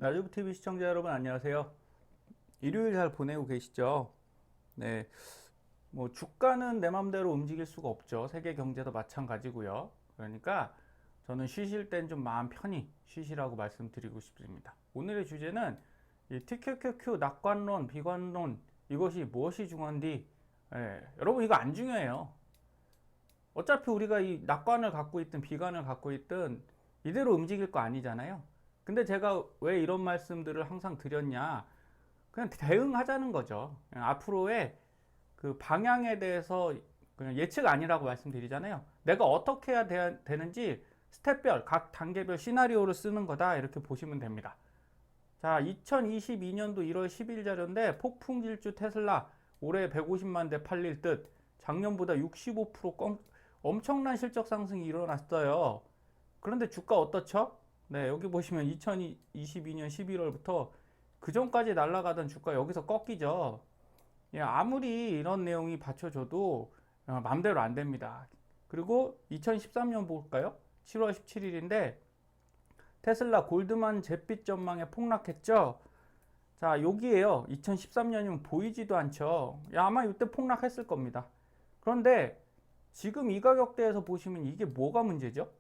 라디오TV 시청자 여러분 안녕하세요. 일요일 잘 보내고 계시죠? 네. 뭐 주가는 내 맘대로 움직일 수가 없죠. 세계 경제도 마찬가지고요. 그러니까 저는 쉬실 땐 좀 마음 편히 쉬시라고 말씀드리고 싶습니다. 오늘의 주제는 이 TQQQ 낙관론, 비관론 이것이 무엇이 중요한지 여러분 이거 안 중요해요. 어차피 우리가 이 낙관을 갖고 있든 비관을 갖고 있든 이대로 움직일 거 아니잖아요. 근데 제가 왜 이런 말씀들을 항상 드렸냐? 그냥 대응하자는 거죠. 앞으로의 그 방향에 대해서 그냥 예측 아니라고 말씀드리잖아요. 내가 어떻게 해야 되는지 스텝별, 각 단계별 시나리오를 쓰는 거다. 이렇게 보시면 됩니다. 자, 2022년도 1월 10일 자료인데 폭풍 질주 테슬라 올해 150만 대 팔릴 듯 작년보다 65% 엄청난 실적 상승이 일어났어요. 그런데 주가 어떻죠? 네, 여기 보시면 2022년 11월부터 그 전까지 날아가던 주가 여기서 꺾이죠. 예, 아무리 이런 내용이 받쳐줘도 맘대로 안 됩니다. 그리고 2013년 볼까요? 7월 17일인데 테슬라 골드만 잿빛 전망에 폭락했죠. 자, 여기에요. 2013년이면 보이지도 않죠. 야, 아마 이때 폭락했을 겁니다. 그런데 지금 이 가격대에서 보시면 이게 뭐가 문제죠?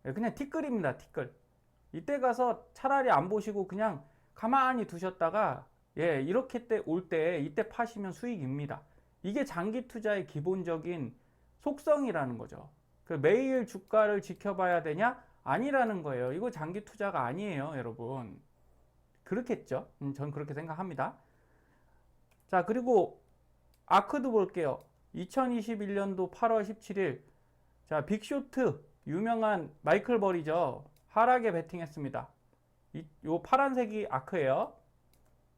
그냥 티끌입니다, 티끌. 이때 가서 차라리 안 보시고 그냥 가만히 두셨다가 이렇게 올 때 이때 파시면 수익입니다. 이게 장기 투자의 기본적인 속성이라는 거죠. 그 매일 주가를 지켜봐야 되냐? 아니라는 거예요. 이거 장기 투자가 아니에요, 여러분. 그렇겠죠? 전 그렇게 생각합니다. 자, 그리고 아크도 볼게요. 2021년도 8월 17일. 자, 빅쇼트 유명한 마이클 버리죠. 하락에 베팅했습니다. 요 파란색이 아크예요.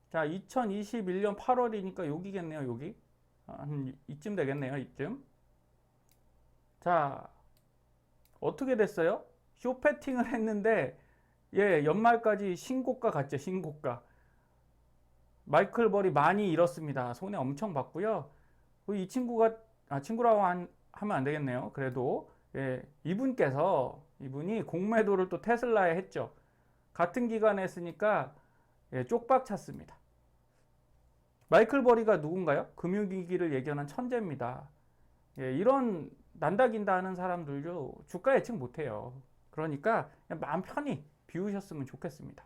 자, 2021년 8월이니까 여기겠네요, 여기. 한 이쯤 되겠네요, 이쯤. 자, 어떻게 됐어요? 쇼패팅을 했는데, 연말까지 신고가 갔죠, 신고가. 마이클 버리 많이 잃었습니다. 손해 엄청 봤고요. 이 친구가, 친구라고 하면 안 되겠네요. 그래도, 이분이 공매도를 또 테슬라에 했죠. 같은 기간에 했으니까, 쪽박 찼습니다. 마이클 버리가 누군가요? 금융위기를 예견한 천재입니다. 이런 난다긴다 하는 사람들도 주가 예측 못해요. 그러니까 그냥 마음 편히 비우셨으면 좋겠습니다.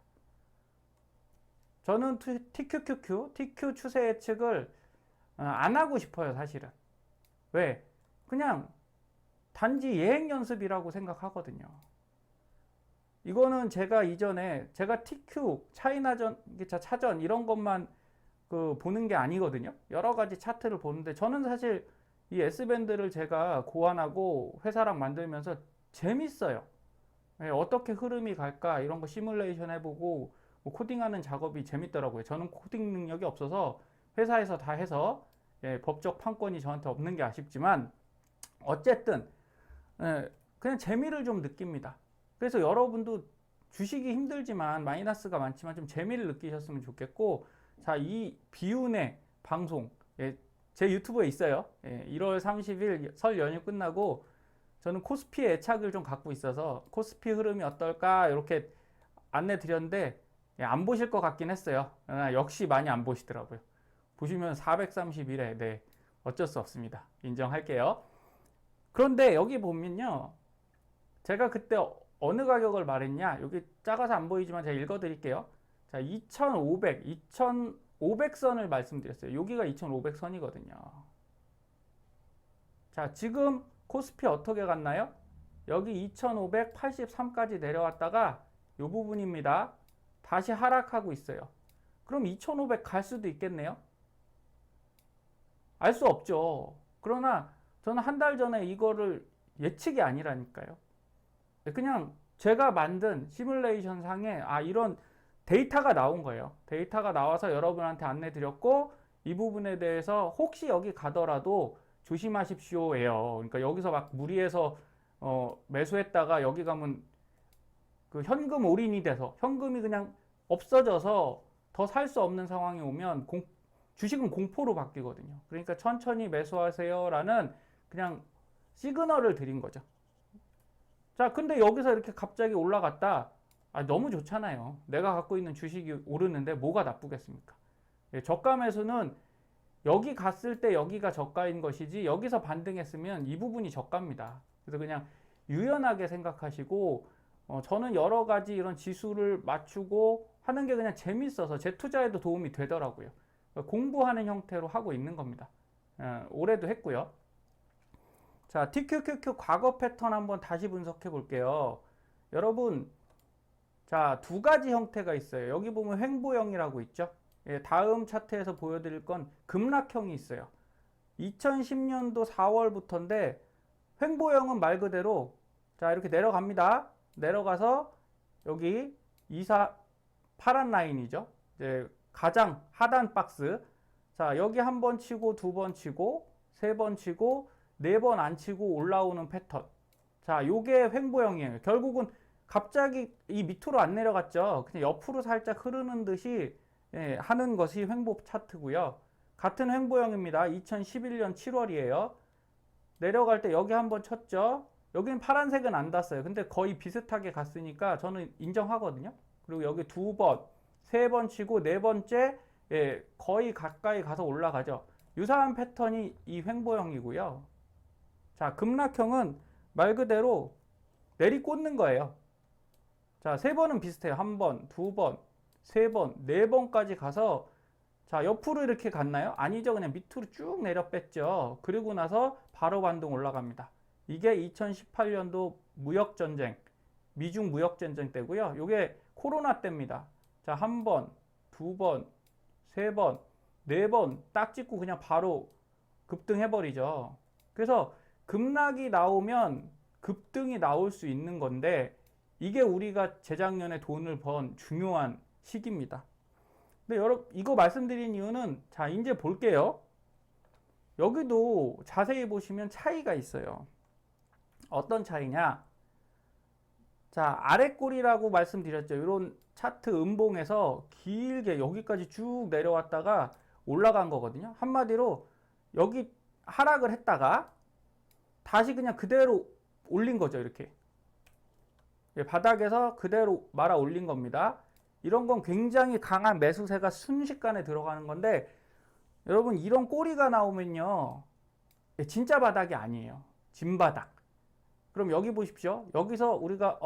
저는 TQ 추세 예측을 안 하고 싶어요, 사실은. 왜? 그냥 단지 예행 연습이라고 생각하거든요. 이거는 제가 이전에 제가 TQ, 차전 이런 것만 보는 게 아니거든요. 여러 가지 차트를 보는데 저는 사실 이 S밴드를 제가 고안하고 회사랑 만들면서 재밌어요. 어떻게 흐름이 갈까 이런 거 시뮬레이션 해보고 뭐 코딩하는 작업이 재밌더라고요. 저는 코딩 능력이 없어서 회사에서 다 해서 법적 판권이 저한테 없는 게 아쉽지만 어쨌든 그냥 재미를 좀 느낍니다. 그래서 여러분도 주식이 힘들지만 마이너스가 많지만 좀 재미를 느끼셨으면 좋겠고, 자, 이 비운의 방송 제 유튜브에 있어요. 1월 30일 설 연휴 끝나고 저는 코스피의 애착을 좀 갖고 있어서 코스피 흐름이 어떨까 이렇게 안내 드렸는데 안 보실 것 같긴 했어요. 역시 많이 안 보시더라고요. 보시면 431에 어쩔 수 없습니다. 인정할게요. 그런데 여기 보면요, 제가 그때 어느 가격을 말했냐, 여기 작아서 안 보이지만 제가 읽어드릴게요. 자, 2500선을 말씀드렸어요. 여기가 2500선이거든요. 자, 지금 코스피 어떻게 갔나요? 여기 2583까지 내려왔다가 이 부분입니다. 다시 하락하고 있어요. 그럼 2500 갈 수도 있겠네요? 알 수 없죠. 그러나 저는 한 달 전에 이거를 예측이 아니라니까요. 그냥 제가 만든 시뮬레이션 상에 이런 데이터가 나온 거예요. 데이터가 나와서 여러분한테 안내 드렸고 이 부분에 대해서 혹시 여기 가더라도 조심하십시오예요. 그러니까 여기서 막 무리해서 매수했다가 여기 가면 그 현금 올인이 돼서 현금이 그냥 없어져서 더 살 수 없는 상황이 오면 주식은 공포로 바뀌거든요. 그러니까 천천히 매수하세요라는 그냥 시그널을 드린 거죠. 자, 근데 여기서 이렇게 갑자기 올라갔다. 너무 좋잖아요. 내가 갖고 있는 주식이 오르는데 뭐가 나쁘겠습니까? 예, 저가 매수는 여기 갔을 때 여기가 저가인 것이지 여기서 반등했으면 이 부분이 저가입니다. 그래서 그냥 유연하게 생각하시고 저는 여러 가지 이런 지수를 맞추고 하는 게 그냥 재밌어서 제 투자에도 도움이 되더라고요. 공부하는 형태로 하고 있는 겁니다. 올해도 했고요. 자, TQQQ 과거 패턴 한번 다시 분석해 볼게요. 여러분, 자, 두 가지 형태가 있어요. 여기 보면 횡보형이라고 있죠. 예, 다음 차트에서 보여드릴 건 급락형이 있어요. 2010년도 4월부터인데 횡보형은 말 그대로 자 이렇게 내려갑니다. 내려가서 여기 24 파란 라인이죠. 이제 가장 하단 박스. 자 여기 한 번 치고 두 번 치고 세 번 치고 네 번 안 치고 올라오는 패턴. 자 요게 횡보형이에요. 결국은 갑자기 이 밑으로 안 내려갔죠. 그냥 옆으로 살짝 흐르는 듯이 예, 하는 것이 횡보 차트고요. 같은 횡보형입니다. 2011년 7월이에요. 내려갈 때 여기 한번 쳤죠. 여기는 파란색은 안 닿았어요. 근데 거의 비슷하게 갔으니까 저는 인정하거든요. 그리고 여기 두 번, 세 번 치고 네 번째 예, 거의 가까이 가서 올라가죠. 유사한 패턴이 이 횡보형이고요. 자, 급락형은 말 그대로 내리꽂는 거예요. 자, 세 번은 비슷해요. 한 번, 두 번, 세 번, 네 번까지 가서 자, 옆으로 이렇게 갔나요? 아니죠. 그냥 밑으로 쭉 내려 뺐죠. 그리고 나서 바로 반등 올라갑니다. 이게 2018년도 무역전쟁, 미중 무역전쟁 때고요. 이게 코로나 때입니다. 자, 한 번, 두 번, 세 번, 네 번 딱 찍고 그냥 바로 급등해버리죠. 그래서 급락이 나오면 급등이 나올 수 있는 건데 이게 우리가 재작년에 돈을 번 중요한 시기입니다. 근데 여러분 이거 말씀드린 이유는 자 이제 볼게요. 여기도 자세히 보시면 차이가 있어요. 어떤 차이냐? 자 아래 꼬리라고 말씀드렸죠. 이런 차트 음봉에서 길게 여기까지 쭉 내려왔다가 올라간 거거든요. 한마디로 여기 하락을 했다가 다시 그냥 그대로 올린 거죠. 이렇게 바닥에서 그대로 말아 올린 겁니다. 이런 건 굉장히 강한 매수세가 순식간에 들어가는 건데 여러분 이런 꼬리가 나오면요 진짜 바닥이 아니에요. 진바닥. 그럼 여기 보십시오. 여기서 우리가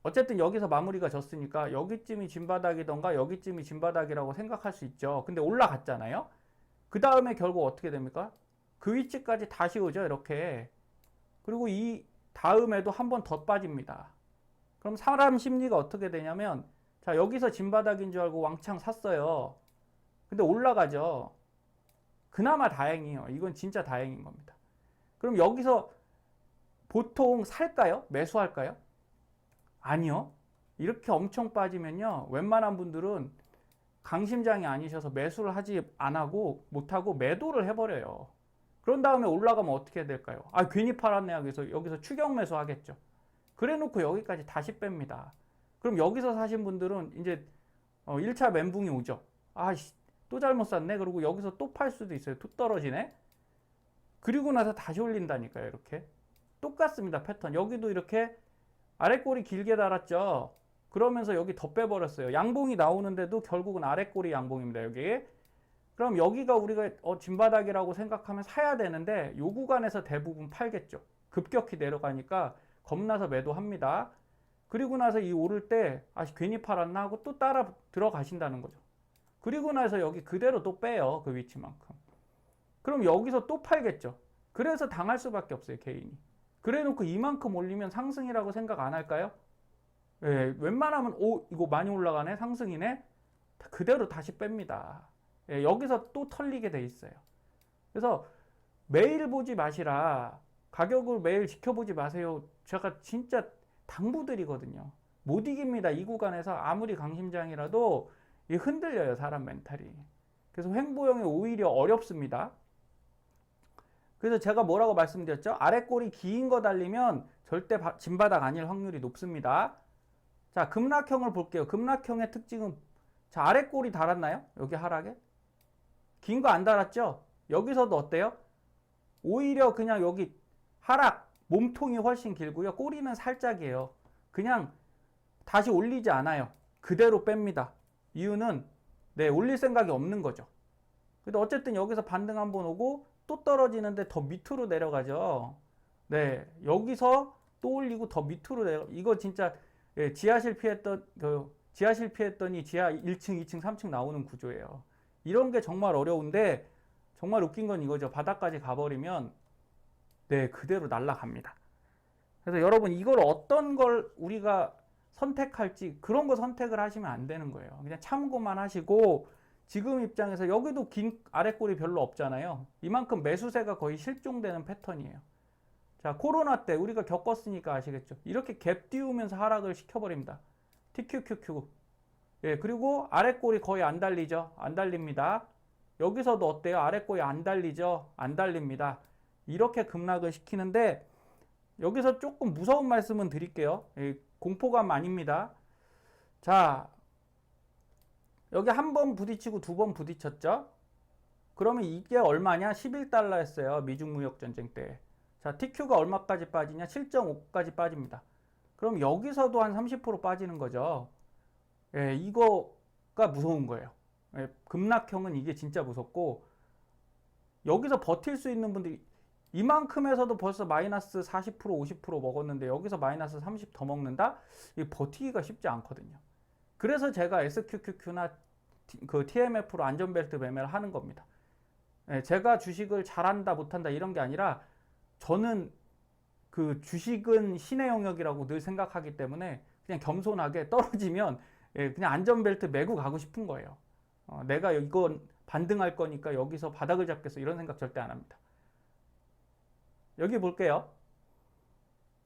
어쨌든 여기서 마무리가 졌으니까 여기쯤이 진바닥이던가 여기쯤이 진바닥이라고 생각할 수 있죠. 근데 올라갔잖아요. 그 다음에 결국 어떻게 됩니까? 그 위치까지 다시 오죠. 이렇게. 그리고 이 다음에도 한 번 더 빠집니다. 그럼 사람 심리가 어떻게 되냐면 자 여기서 진바닥인 줄 알고 왕창 샀어요. 근데 올라가죠. 그나마 다행이에요. 이건 진짜 다행인 겁니다. 그럼 여기서 보통 살까요? 매수할까요? 아니요. 이렇게 엄청 빠지면요. 웬만한 분들은 강심장이 아니셔서 매수를 하지 안 하고 못하고 매도를 해버려요. 그런 다음에 올라가면 어떻게 될까요? 괜히 팔았네 하고서 여기서 추격 매수 하겠죠. 그래 놓고 여기까지 다시 뺍니다. 그럼 여기서 사신 분들은 이제 1차 멘붕이 오죠. 또 잘못 샀네. 그리고 여기서 또 팔 수도 있어요. 또 떨어지네. 그리고 나서 다시 올린다니까요. 이렇게. 똑같습니다. 패턴. 여기도 이렇게 아랫꼬리 길게 달았죠. 그러면서 여기 더 빼버렸어요. 양봉이 나오는데도 결국은 아랫꼬리 양봉입니다. 여기. 그럼 여기가 우리가 진바닥이라고 생각하면 사야 되는데 요 구간에서 대부분 팔겠죠. 급격히 내려가니까 겁나서 매도합니다. 그리고 나서 이 오를 때 괜히 팔았나 하고 또 따라 들어가신다는 거죠. 그리고 나서 여기 그대로 또 빼요. 그 위치만큼. 그럼 여기서 또 팔겠죠. 그래서 당할 수밖에 없어요. 개인이. 그래 놓고 이만큼 올리면 상승이라고 생각 안 할까요? 예, 웬만하면 이거 많이 올라가네. 상승이네. 그대로 다시 뺍니다. 예, 여기서 또 털리게 돼 있어요. 그래서 매일 보지 마시라. 가격을 매일 지켜보지 마세요. 제가 진짜 당부드리거든요. 못 이깁니다. 이 구간에서 아무리 강심장이라도 흔들려요. 사람 멘탈이. 그래서 횡보형이 오히려 어렵습니다. 그래서 제가 뭐라고 말씀드렸죠? 아랫꼬리 긴 거 달리면 절대 진바닥 아닐 확률이 높습니다. 자, 급락형을 볼게요. 급락형의 특징은 자, 아랫꼬리 달았나요? 여기 하락에? 긴 거 안 달았죠? 여기서도 어때요? 오히려 그냥 여기 하락, 몸통이 훨씬 길고요. 꼬리는 살짝이에요. 그냥 다시 올리지 않아요. 그대로 뺍니다. 이유는 네, 올릴 생각이 없는 거죠. 근데 어쨌든 여기서 반등 한번 오고 또 떨어지는데 더 밑으로 내려가죠. 네, 여기서 또 올리고 더 밑으로 내려. 이거 진짜 예, 지하실 피했더니 지하 1층, 2층, 3층 나오는 구조예요. 이런 게 정말 어려운데 정말 웃긴 건 이거죠. 바닥까지 가버리면 네, 그대로 날아갑니다. 그래서 여러분 이걸 어떤 걸 우리가 선택할지 그런 거 선택을 하시면 안 되는 거예요. 그냥 참고만 하시고 지금 입장에서 여기도 긴 아랫골이 별로 없잖아요. 이만큼 매수세가 거의 실종되는 패턴이에요. 자, 코로나 때 우리가 겪었으니까 아시겠죠. 이렇게 갭 띄우면서 하락을 시켜버립니다. TQQQ. 예, 그리고 아랫골이 거의 안 달리죠. 안 달립니다. 여기서도 어때요? 아랫골이 안 달리죠. 안 달립니다. 이렇게 급락을 시키는데 여기서 조금 무서운 말씀은 드릴게요. 예, 공포감 아닙니다. 자, 여기 한 번 부딪히고 두 번 부딪혔죠? 그러면 이게 얼마냐? 11달러였어요. 미중무역전쟁 때. 자, TQ가 얼마까지 빠지냐? 7.5까지 빠집니다. 그럼 여기서도 한 30% 빠지는 거죠. 예, 이거가 무서운 거예요. 예, 급락형은 이게 진짜 무섭고 여기서 버틸 수 있는 분들이 이만큼에서도 벌써 마이너스 40% 50% 먹었는데 여기서 마이너스 30 더 먹는다? 이 버티기가 쉽지 않거든요. 그래서 제가 SQQQ나 그 TMF로 안전벨트 매매를 하는 겁니다. 예, 제가 주식을 잘한다 못한다 이런 게 아니라 저는 그 주식은 신의 영역이라고 늘 생각하기 때문에 그냥 겸손하게 떨어지면 예, 그냥 안전벨트 메고 가고 싶은 거예요. 내가 이건 반등할 거니까 여기서 바닥을 잡겠어 이런 생각 절대 안 합니다. 여기 볼게요.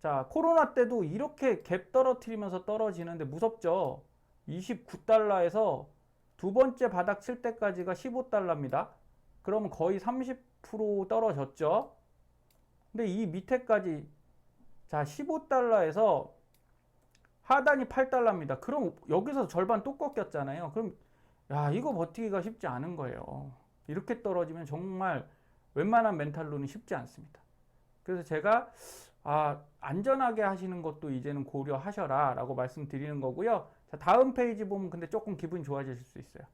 자, 코로나 때도 이렇게 갭 떨어뜨리면서 떨어지는데 무섭죠. 29달러에서 두 번째 바닥 칠 때까지가 15달러입니다. 그러면 거의 30% 떨어졌죠. 근데 이 밑에까지 자 15달러에서 하단이 8달러입니다. 그럼 여기서 절반 또 꺾였잖아요. 그럼 야 이거 버티기가 쉽지 않은 거예요. 이렇게 떨어지면 정말 웬만한 멘탈로는 쉽지 않습니다. 그래서 제가 안전하게 하시는 것도 이제는 고려하셔라 라고 말씀드리는 거고요. 자, 다음 페이지 보면 근데 조금 기분이 좋아지실 수 있어요.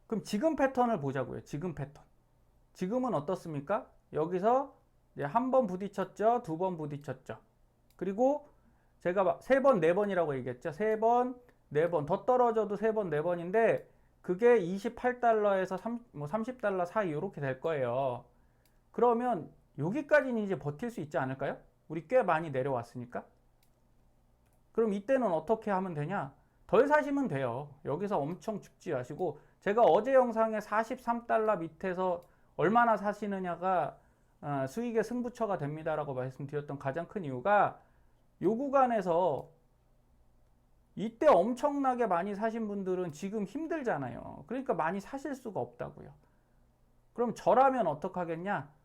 그럼 지금 패턴을 보자고요. 지금 패턴. 지금은 어떻습니까? 여기서 한 번 부딪혔죠. 두 번 부딪혔죠. 그리고 제가 세 번, 네 번이라고 얘기했죠. 세 번, 네 번. 더 떨어져도 세 번, 네 번인데 그게 28달러에서 30달러 사이 이렇게 될 거예요. 그러면 여기까지는 이제 버틸 수 있지 않을까요? 우리 꽤 많이 내려왔으니까. 그럼 이때는 어떻게 하면 되냐? 덜 사시면 돼요. 여기서 엄청 죽지 마시고 제가 어제 영상에 43달러 밑에서 얼마나 사시느냐가 수익의 승부처가 됩니다라고 말씀드렸던 가장 큰 이유가 요 구간에서 이때 엄청나게 많이 사신 분들은 지금 힘들잖아요. 그러니까 많이 사실 수가 없다고요. 그럼 저라면 어떡하겠냐?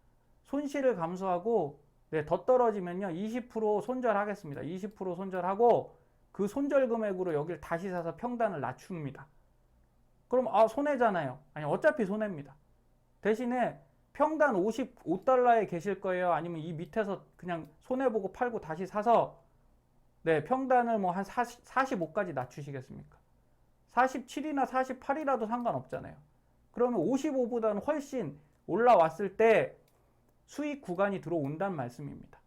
손실을 감수하고 더 떨어지면요 20% 손절하겠습니다. 20% 손절하고 그 손절 금액으로 여기를 다시 사서 평단을 낮춥니다. 그럼 손해잖아요. 아니 어차피 손해입니다. 대신에 평단 55달러에 계실 거예요? 아니면 이 밑에서 그냥 손해보고 팔고 다시 사서 평단을 뭐 한 45까지 낮추시겠습니까? 47이나 48이라도 상관없잖아요. 그러면 55보다는 훨씬 올라왔을 때 수익 구간이 들어온다는 말씀입니다.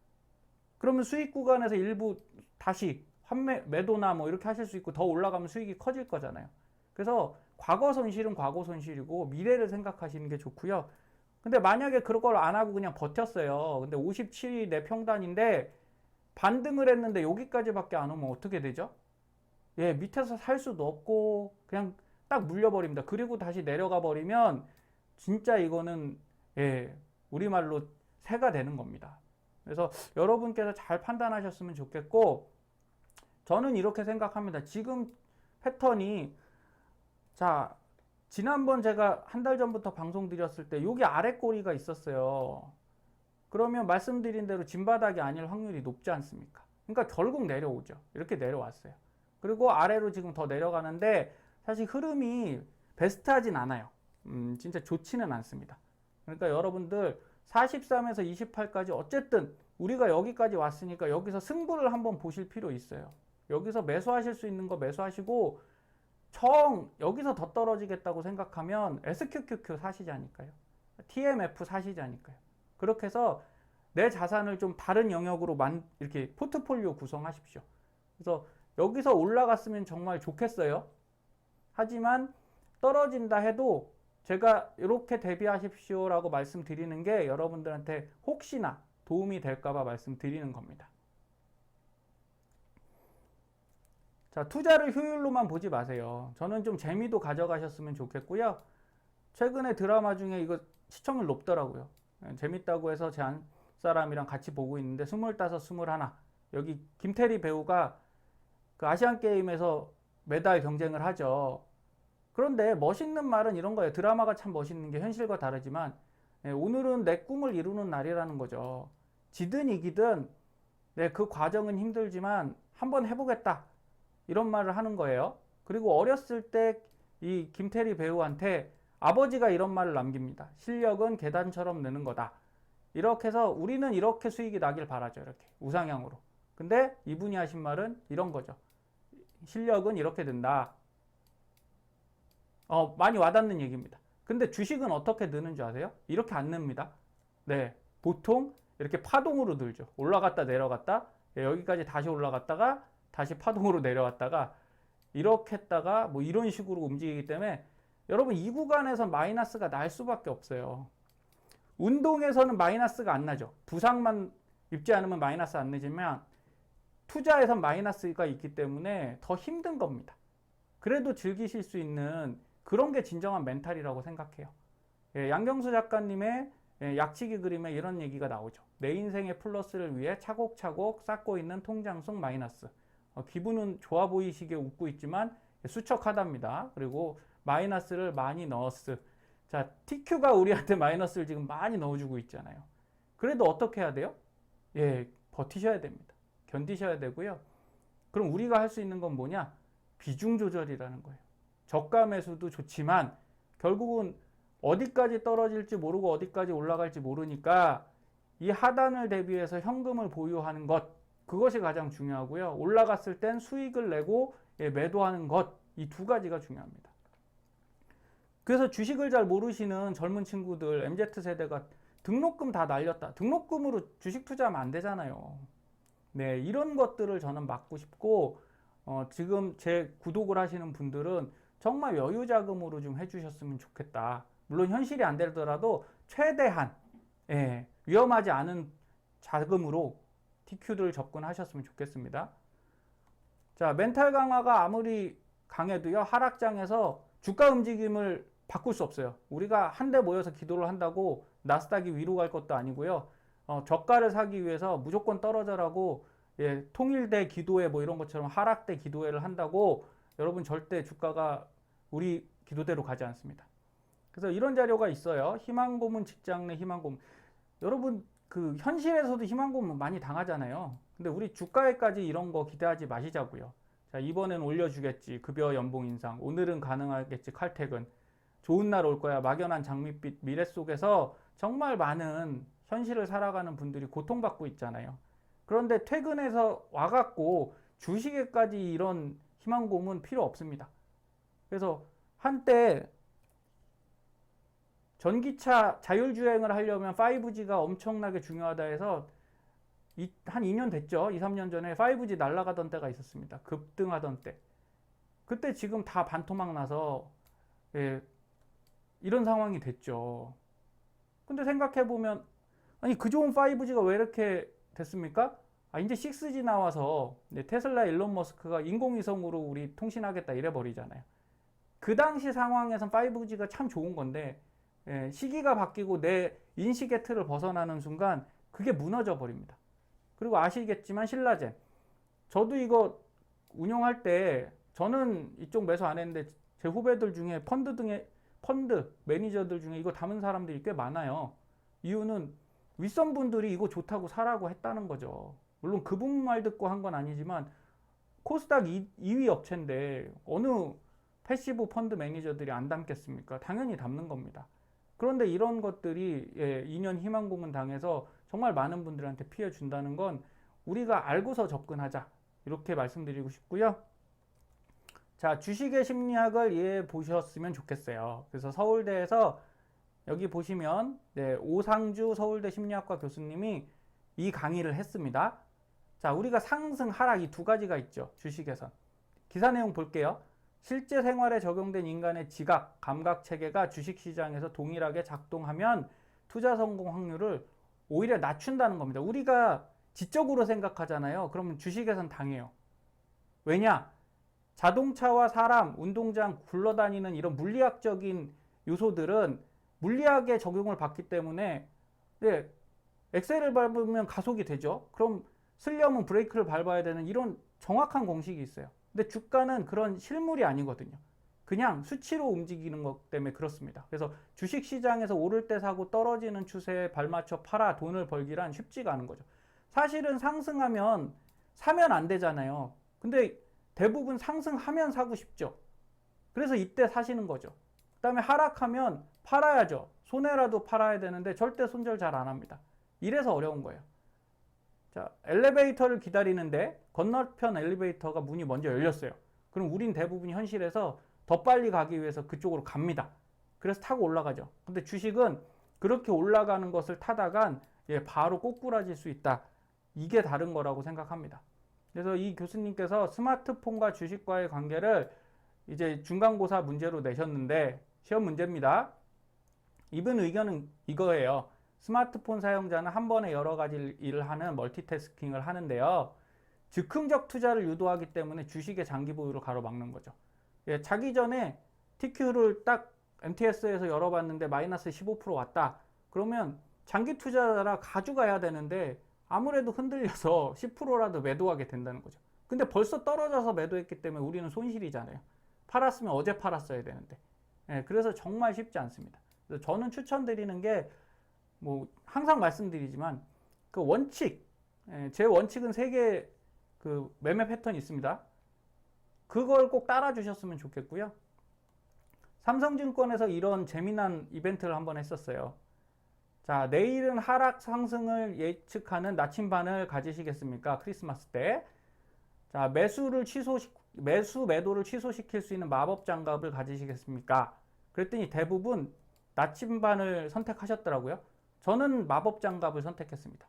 그러면 수익 구간에서 일부 다시 매도나 뭐 이렇게 하실 수 있고 더 올라가면 수익이 커질 거잖아요. 그래서 과거 손실은 과거 손실이고 미래를 생각하시는 게 좋고요. 근데 만약에 그런 걸 안 하고 그냥 버텼어요. 근데 57이 내 평단인데 반등을 했는데 여기까지밖에 안 오면 어떻게 되죠? 예, 밑에서 살 수도 없고 그냥 딱 물려버립니다. 그리고 다시 내려가 버리면 진짜 이거는 우리말로 새가 되는 겁니다. 그래서 여러분께서 잘 판단하셨으면 좋겠고 저는 이렇게 생각합니다. 지금 패턴이 자 지난번 제가 한 달 전부터 방송 드렸을 때 여기 아래 꼬리가 있었어요. 그러면 말씀드린 대로 진바닥이 아닐 확률이 높지 않습니까? 그러니까 결국 내려오죠. 이렇게 내려왔어요. 그리고 아래로 지금 더 내려가는데 사실 흐름이 베스트하진 않아요. 진짜 좋지는 않습니다. 그러니까 여러분들 43에서 28까지 어쨌든 우리가 여기까지 왔으니까 여기서 승부를 한번 보실 필요 있어요. 여기서 매수하실 수 있는 거 매수하시고 여기서 더 떨어지겠다고 생각하면 SQQQ 사시자니까요. TMF 사시자니까요. 그렇게 해서 내 자산을 좀 다른 영역으로 이렇게 포트폴리오 구성하십시오. 그래서 여기서 올라갔으면 정말 좋겠어요. 하지만 떨어진다 해도 제가 이렇게 대비하십시오라고 말씀드리는 게 여러분들한테 혹시나 도움이 될까봐 말씀드리는 겁니다. 자, 투자를 효율로만 보지 마세요. 저는 좀 재미도 가져가셨으면 좋겠고요. 최근에 드라마 중에 이거 시청률 높더라고요. 재밌다고 해서 제 안 사람이랑 같이 보고 있는데 25, 21 여기 김태리 배우가 그 아시안게임에서 메달 경쟁을 하죠. 그런데 멋있는 말은 이런 거예요. 드라마가 참 멋있는 게 현실과 다르지만 오늘은 내 꿈을 이루는 날이라는 거죠. 지든 이기든 그 과정은 힘들지만 한번 해보겠다. 이런 말을 하는 거예요. 그리고 어렸을 때 이 김태리 배우한테 아버지가 이런 말을 남깁니다. 실력은 계단처럼 느는 거다. 이렇게 해서 우리는 이렇게 수익이 나길 바라죠. 이렇게 우상향으로. 근데 이분이 하신 말은 이런 거죠. 실력은 이렇게 는다. 많이 와닿는 얘기입니다. 근데 주식은 어떻게 느는 줄 아세요? 이렇게 안 늡니다. 네, 보통 이렇게 파동으로 늘죠. 올라갔다 내려갔다 여기까지 다시 올라갔다가 다시 파동으로 내려왔다가 이렇게 했다가 뭐 이런 식으로 움직이기 때문에 여러분 이 구간에서 마이너스가 날 수밖에 없어요. 운동에서는 마이너스가 안 나죠. 부상만 입지 않으면 마이너스 안 나지만 투자에선 마이너스가 있기 때문에 더 힘든 겁니다. 그래도 즐기실 수 있는 그런 게 진정한 멘탈이라고 생각해요. 양경수 작가님의 약치기 그림에 이런 얘기가 나오죠. 내 인생의 플러스를 위해 차곡차곡 쌓고 있는 통장 속 마이너스. 기분은 좋아 보이시게 웃고 있지만 수척하답니다. 그리고 마이너스를 많이 넣었어. 자, TQ가 우리한테 마이너스를 지금 많이 넣어주고 있잖아요. 그래도 어떻게 해야 돼요? 버티셔야 됩니다. 견디셔야 되고요. 그럼 우리가 할 수 있는 건 뭐냐? 비중 조절이라는 거예요. 저가 매수도 좋지만 결국은 어디까지 떨어질지 모르고 어디까지 올라갈지 모르니까 이 하단을 대비해서 현금을 보유하는 것, 그것이 가장 중요하고요. 올라갔을 땐 수익을 내고 매도하는 것, 이 두 가지가 중요합니다. 그래서 주식을 잘 모르시는 젊은 친구들, MZ세대가 등록금 다 날렸다. 등록금으로 주식 투자하면 안 되잖아요. 네, 이런 것들을 저는 막고 싶고 지금 제 구독을 하시는 분들은 정말 여유 자금으로 좀 해주셨으면 좋겠다. 물론 현실이 안 되더라도 최대한 위험하지 않은 자금으로 TQ들 접근하셨으면 좋겠습니다. 자, 멘탈 강화가 아무리 강해도요, 하락장에서 주가 움직임을 바꿀 수 없어요. 우리가 한데 모여서 기도를 한다고 나스닥이 위로 갈 것도 아니고요. 저가를 사기 위해서 무조건 떨어져라고 통일대 기도회 뭐 이런 것처럼 하락대 기도회를 한다고 여러분 절대 주가가 우리 기도대로 가지 않습니다. 그래서 이런 자료가 있어요. 희망고문 직장 내 희망고문. 여러분 그 현실에서도 희망고문 많이 당하잖아요. 근데 우리 주가에까지 이런 거 기대하지 마시자고요. 자, 이번엔 올려주겠지. 급여 연봉 인상. 오늘은 가능하겠지. 칼퇴근. 좋은 날 올 거야. 막연한 장밋빛 미래 속에서 정말 많은 현실을 살아가는 분들이 고통받고 있잖아요. 그런데 퇴근해서 와갖고 주식에까지 이런 희망고문 필요 없습니다. 그래서 한때 전기차 자율주행을 하려면 5G가 엄청나게 중요하다 해서 한 2년 됐죠. 2, 3년 전에 5G 날아가던 때가 있었습니다. 급등하던 때. 그때 지금 다 반토막 나서 이런 상황이 됐죠. 근데 생각해보면 아니 그 좋은 5G가 왜 이렇게 됐습니까? 이제 6G 나와서 테슬라 일론 머스크가 인공위성으로 우리 통신하겠다 이래 버리잖아요. 그 당시 상황에선 5G가 참 좋은 건데 시기가 바뀌고 내 인식의 틀을 벗어나는 순간 그게 무너져 버립니다. 그리고 아시겠지만 신라젠, 저도 이거 운용할 때 저는 이쪽 매수 안 했는데 제 후배들 중에 펀드 매니저들 중에 이거 담은 사람들이 꽤 많아요. 이유는 윗선 분들이 이거 좋다고 사라고 했다는 거죠. 물론 그분 말 듣고 한 건 아니지만 코스닥 2위 업체인데 어느 패시브 펀드 매니저들이 안 담겠습니까? 당연히 담는 겁니다. 그런데 이런 것들이 2년 희망고문 당해서 정말 많은 분들한테 피해 준다는 건 우리가 알고서 접근하자. 이렇게 말씀드리고 싶고요. 자, 주식의 심리학을 이해해 보셨으면 좋겠어요. 그래서 서울대에서 여기 보시면 오상주 서울대 심리학과 교수님이 이 강의를 했습니다. 자, 우리가 상승, 하락 이 두 가지가 있죠. 주식에선. 기사 내용 볼게요. 실제 생활에 적용된 인간의 지각, 감각 체계가 주식시장에서 동일하게 작동하면 투자 성공 확률을 오히려 낮춘다는 겁니다. 우리가 지적으로 생각하잖아요. 그러면 주식에선 당해요. 왜냐? 자동차와 사람, 운동장 굴러다니는 이런 물리학적인 요소들은 물리학의 적용을 받기 때문에 엑셀을 밟으면 가속이 되죠. 그럼 쓰려면 브레이크를 밟아야 되는 이런 정확한 공식이 있어요. 근데 주가는 그런 실물이 아니거든요. 그냥 수치로 움직이는 것 때문에 그렇습니다. 그래서 주식시장에서 오를 때 사고 떨어지는 추세에 발맞춰 팔아 돈을 벌기란 쉽지가 않은 거죠. 사실은 상승하면 사면 안 되잖아요. 근데 대부분 상승하면 사고 싶죠. 그래서 이때 사시는 거죠. 그 다음에 하락하면 팔아야죠. 손해라도 팔아야 되는데 절대 손절 잘 안 합니다. 이래서 어려운 거예요. 자, 엘리베이터를 기다리는데 건너편 엘리베이터가 문이 먼저 열렸어요. 그럼 우린 대부분 현실에서 더 빨리 가기 위해서 그쪽으로 갑니다. 그래서 타고 올라가죠. 근데 주식은 그렇게 올라가는 것을 타다간 바로 꼬꾸라질 수 있다. 이게 다른 거라고 생각합니다. 그래서 이 교수님께서 스마트폰과 주식과의 관계를 이제 중간고사 문제로 내셨는데 시험 문제입니다. 이분 의견은 이거예요. 스마트폰 사용자는 한 번에 여러 가지 일을 하는 멀티태스킹을 하는데요. 즉흥적 투자를 유도하기 때문에 주식의 장기 보유를 가로막는 거죠. 자기 전에 TQ를 딱 MTS에서 열어봤는데 마이너스 15% 왔다. 그러면 장기 투자자라 가져가야 되는데 아무래도 흔들려서 10%라도 매도하게 된다는 거죠. 근데 벌써 떨어져서 매도했기 때문에 우리는 손실이잖아요. 팔았으면 어제 팔았어야 되는데. 그래서 정말 쉽지 않습니다. 그래서 저는 추천드리는 게 뭐 항상 말씀드리지만 그 원칙, 제 원칙은 3개 그 매매 패턴이 있습니다. 그걸 꼭 따라 주셨으면 좋겠고요. 삼성증권에서 이런 재미난 이벤트를 한번 했었어요. 자, 내일은 하락 상승을 예측하는 나침반을 가지시겠습니까? 크리스마스 때. 자, 매도를 취소시킬 수 있는 마법 장갑을 가지시겠습니까? 그랬더니 대부분 나침반을 선택하셨더라고요. 저는 마법 장갑을 선택했습니다.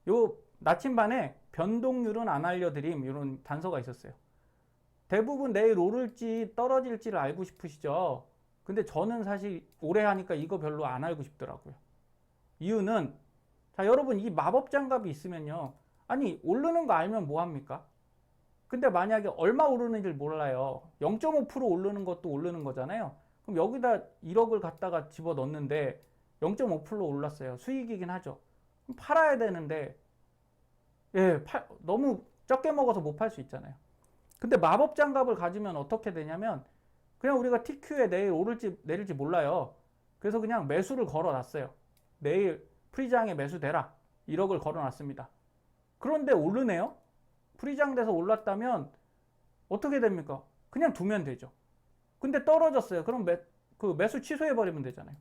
요 나침반에 변동률은 안 알려드림 이런 단서가 있었어요. 대부분 내일 오를지 떨어질지를 알고 싶으시죠. 근데 저는 사실 오래 하니까 이거 별로 안 알고 싶더라고요. 이유는 자, 여러분 이 마법 장갑이 있으면요. 아니 오르는 거 알면 뭐 합니까? 근데 만약에 얼마 오르는지 몰라요. 0.5% 오르는 것도 오르는 거잖아요. 그럼 여기다 1억을 갖다가 집어 넣는데 0.5% 올랐어요. 수익이긴 하죠. 그럼 팔아야 되는데 너무 적게 먹어서 못 팔 수 있잖아요. 근데 마법 장갑을 가지면 어떻게 되냐면 그냥 우리가 TQ에 내일 오를지 내릴지 몰라요. 그래서 그냥 매수를 걸어 놨어요. 내일 프리장에 매수되라. 1억을 걸어 놨습니다. 그런데 오르네요. 프리장 돼서 올랐다면 어떻게 됩니까? 그냥 두면 되죠. 근데 떨어졌어요. 그럼 매수 취소해 버리면 되잖아요.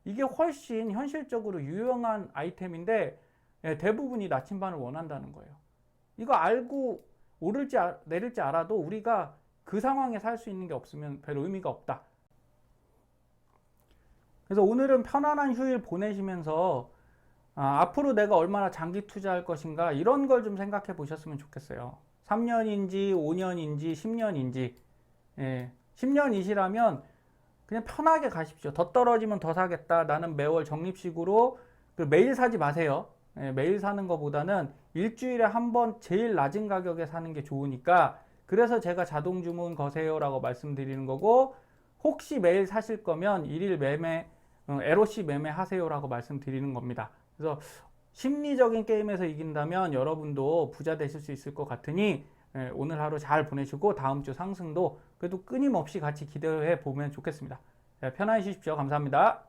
이게 훨씬 현실적으로 유용한 아이템인데 대부분이 나침반을 원한다는 거예요. 이거 알고 오를지 내릴지 알아도 우리가 그 상황에 살 수 있는 게 없으면 별 의미가 없다. 그래서 오늘은 편안한 휴일 보내시면서 앞으로 내가 얼마나 장기 투자할 것인가 이런 걸 좀 생각해 보셨으면 좋겠어요. 3년인지 5년인지 10년인지 10년이시라면 그냥 편하게 가십시오. 더 떨어지면 더 사겠다. 나는 매월 적립식으로 매일 사지 마세요. 매일 사는 것보다는 일주일에 한 번 제일 낮은 가격에 사는 게 좋으니까 그래서 제가 자동 주문 거세요 라고 말씀드리는 거고 혹시 매일 사실 거면 일일 매매 LOC 매매 하세요 라고 말씀드리는 겁니다. 그래서 심리적인 게임에서 이긴다면 여러분도 부자 되실 수 있을 것 같으니 오늘 하루 잘 보내시고 다음 주 상승도 그래도 끊임없이 같이 기대해 보면 좋겠습니다. 편안히 쉬십시오. 감사합니다.